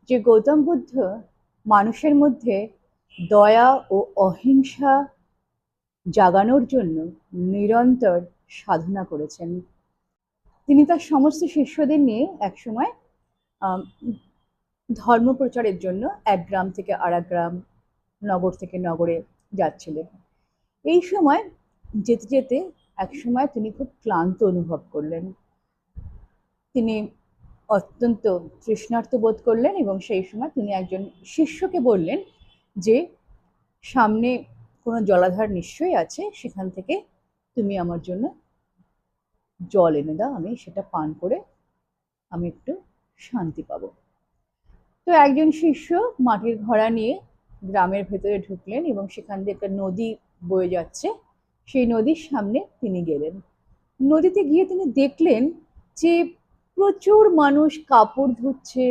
যে গৌতম বুদ্ধ মানুষের মধ্যে দয়া ও অহিংসা জাগানোর জন্য নিরন্তর সাধনা করেছেন। তিনি তার সমস্ত শিষ্যদের নিয়ে একসময় আম, ধর্ম প্রচারের জন্য এক গ্রাম থেকে আরেক গ্রাম, নগর থেকে নগরে যাচ্ছিলেন। এই সময় যেতে যেতে এক সময় তিনি খুব ক্লান্ত অনুভব করলেন। তিনি অত্যন্ত তৃষ্ণার্ত বোধ করলেন এবং সেই সময় তিনি একজন শিষ্যকে বললেন যে সামনে কোনো জলাধার নিশ্চয়ই আছে, সেখান থেকে তুমি আমার জন্য জল এনে দাও, আমি সেটা পান করে আমি একটু শান্তি পাবো। তো একজন শিষ্য মাটির ঘড়া নিয়ে গ্রামের ভেতরে ঢুকলেন এবং সেখান দিয়ে একটা নদী বয়ে যাচ্ছে, সেই নদীর সামনে তিনি গেলেন। নদীতে গিয়ে তিনি দেখলেন যে প্রচুর মানুষ কাপড় ধুচ্ছে,